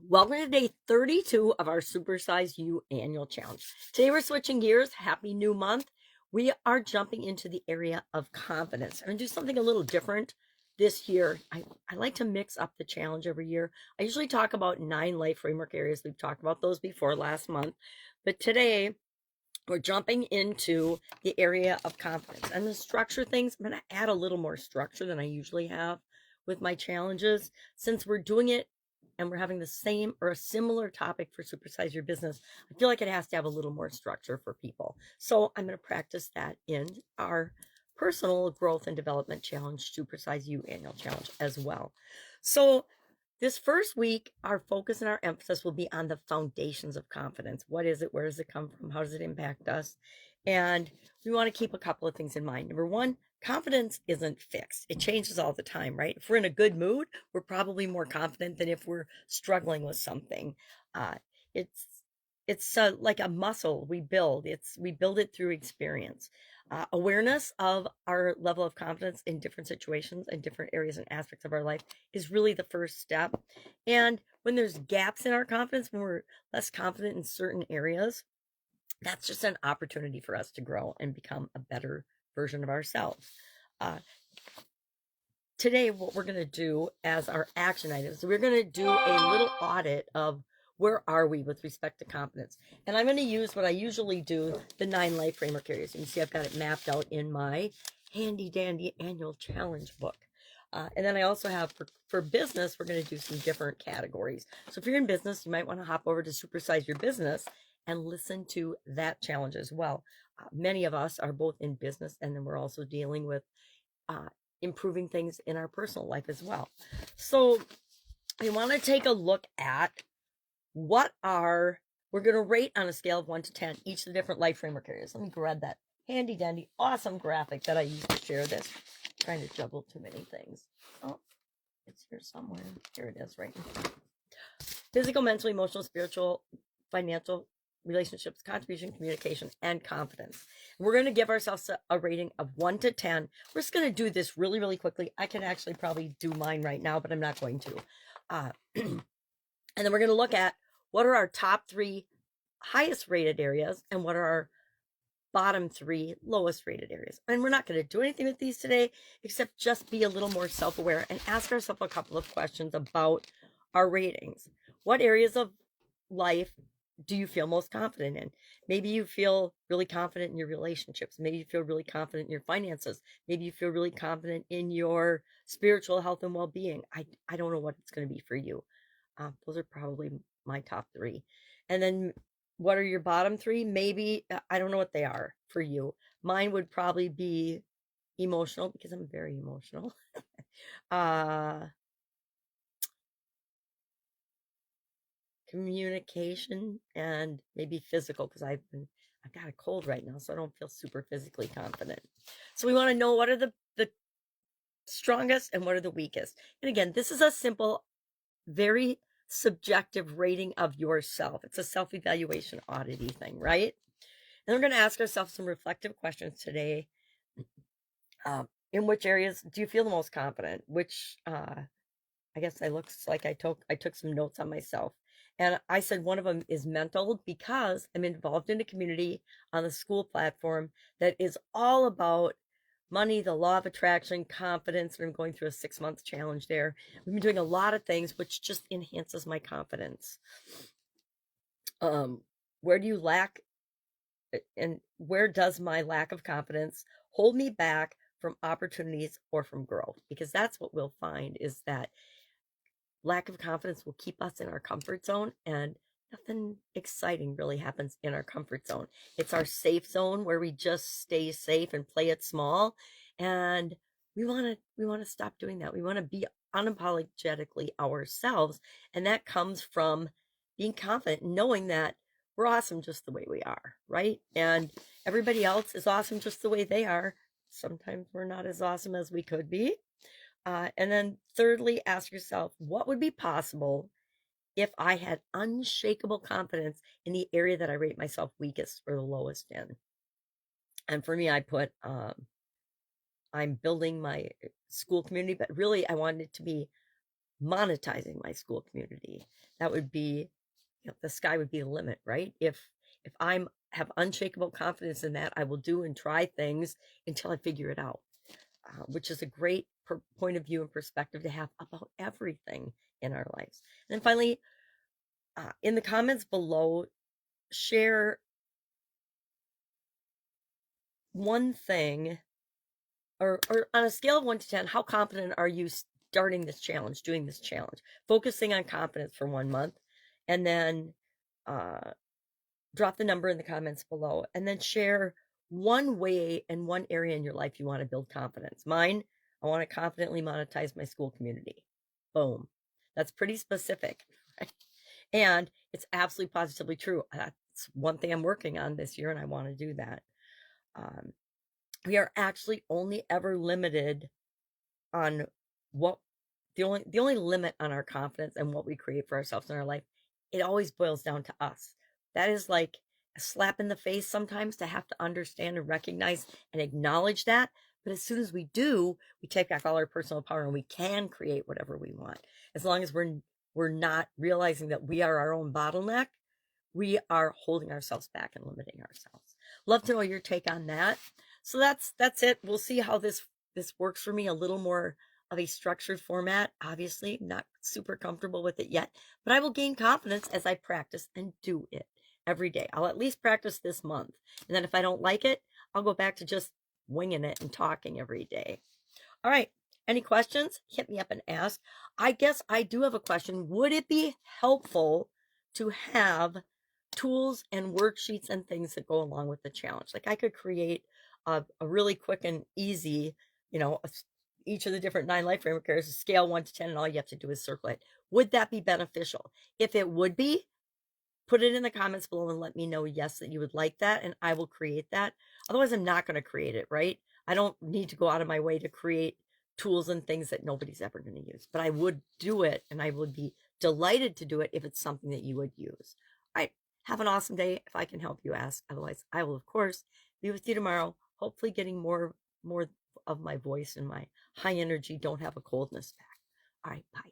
Welcome to day 32 of our Supersize You annual challenge. Today we're switching gears. Happy new month. We are jumping into the area of confidence. I'm going to do something a little different this year. I like to mix up the challenge every year. I usually talk about 9 life framework areas. We've talked about those before last month. But today we're jumping into the area of confidence. And to structure things, I'm going to add a little more structure than I usually have with my challenges. Since we're doing it and we're having the same or a similar topic for Supersize Your Business, I feel like it has to have a little more structure for people. So I'm going to practice that in our personal growth and development challenge, Supersize You annual challenge as well. So this first week, our focus and our emphasis will be on the foundations of confidence. What is it? Where does it come from? How does it impact us? And we want to keep a couple of things in mind. Number one, confidence isn't fixed. It changes all the time, right? If we're in a good mood, we're probably more confident than if we're struggling with something. Uh, it's like a muscle we build. We build it through experience. Awareness of our level of confidence in different situations and different areas and aspects of our life is really the first step. And when there's gaps in our confidence, when we're less confident in certain areas, that's just an opportunity for us to grow and become a better version of ourselves. Today, what we're going to do as our action items, we're going to do a little audit of where are we with respect to confidence. And I'm going to use what I usually do, the 9 life framework areas. You can see I've got it mapped out in my handy dandy annual challenge book. And then I also have for business, we're going to do some different categories. So if you're in business, you might want to hop over to Supersize Your Business and listen to that challenge as well. Many of us are both in business, and then we're also dealing with improving things in our personal life as well. So we want to take a look at we're going to rate on a scale of 1 to 10 each of the different life framework areas. Let me grab that handy dandy awesome graphic that I used to share this. I'm trying to juggle too many things. Oh, it's here somewhere. Here it is, right in front. Physical, mental, emotional, spiritual, financial, relationships, contribution, communication, and confidence. We're going to give ourselves a rating of 1 to 10. We're just going to do this really, really quickly. I can actually probably do mine right now, but I'm not going to. And then we're going to look at what are our top 3 highest rated areas and what are our bottom 3 lowest rated areas. And we're not going to do anything with these today, except just be a little more self-aware and ask ourselves a couple of questions about our ratings. What areas of life do you feel most confident in? Maybe you feel really confident in your relationships. Maybe you feel really confident in your finances. Maybe you feel really confident in your spiritual health and well-being. I don't know what it's going to be for you. Those are probably my top 3. And then what are your bottom 3? Maybe, I don't know what they are for you. Mine would probably be emotional, because I'm very emotional. Communication, and maybe physical, because I've got a cold right now, so I don't feel super physically confident. So we want to know what are the strongest and what are the weakest. And again, this is a simple, very subjective rating of yourself. It's a self-evaluation audity thing, right? And we're going to ask ourselves some reflective questions today. In which areas do you feel the most confident? Which I guess I looks like I took some notes on myself. And I said one of them is mental, because I'm involved in a community on the school platform that is all about money, the law of attraction, confidence. And I'm going through a 6-month challenge there. We've been doing a lot of things which just enhances my confidence. Where do you lack, and where does my lack of confidence hold me back from opportunities or from growth? Because that's what we'll find, is that lack of confidence will keep us in our comfort zone, and nothing exciting really happens in our comfort zone. It's our safe zone where we just stay safe and play it small. And we want to stop doing that. We want to be unapologetically ourselves. And that comes from being confident, knowing that we're awesome just the way we are, right? And everybody else is awesome just the way they are. Sometimes we're not as awesome as we could be. And then thirdly, ask yourself, what would be possible if I had unshakable confidence in the area that I rate myself weakest or the lowest in? And for me, I put, I'm building my school community, but really I wanted it to be monetizing my school community. That would be, the sky would be the limit, right? If I'm have unshakable confidence in that, I will do and try things until I figure it out, which is a great point of view and perspective to have about everything in our lives. And then finally, in the comments below, share one thing, or on a scale of 1 to 10, how confident are you starting this challenge, doing this challenge, focusing on confidence for 1 month, and then drop the number in the comments below, and then share one way and one area in your life you want to build confidence. Mine, I want to confidently monetize my school community. Boom. That's pretty specific, right? And it's absolutely positively true. That's one thing I'm working on this year, and I want to do that. We are actually only ever limited on what the only limit on our confidence and what we create for ourselves in our life. It always boils down to us. That is like a slap in the face sometimes, to have to understand and recognize and acknowledge that. But as soon as we do, we take back all our personal power and we can create whatever we want. As long as we're not realizing that we are our own bottleneck, we are holding ourselves back and limiting ourselves. Love to know your take on that. So that's it. We'll see how this works for me. A little more of a structured format. Obviously, not super comfortable with it yet, but I will gain confidence as I practice and do it every day. I'll at least practice this month. And then if I don't like it, I'll go back to just winging it and talking every day. All right. Any questions? Hit me up and ask. I guess I do have a question. Would it be helpful to have tools and worksheets and things that go along with the challenge? Like, I could create a really quick and easy, each of the different 9 life framework areas, scale 1 to 10, and all you have to do is circle it. Would that be beneficial? If it would be, put it in the comments below and let me know, yes, that you would like that, and I will create that. Otherwise, I'm not going to create it, right? I don't need to go out of my way to create tools and things that nobody's ever going to use, but I would do it, and I would be delighted to do it if it's something that you would use. All right. Have an awesome day. If I can help you, ask. Otherwise, I will, of course, be with you tomorrow, hopefully getting more of my voice and my high energy, don't have a coldness back. All right, bye.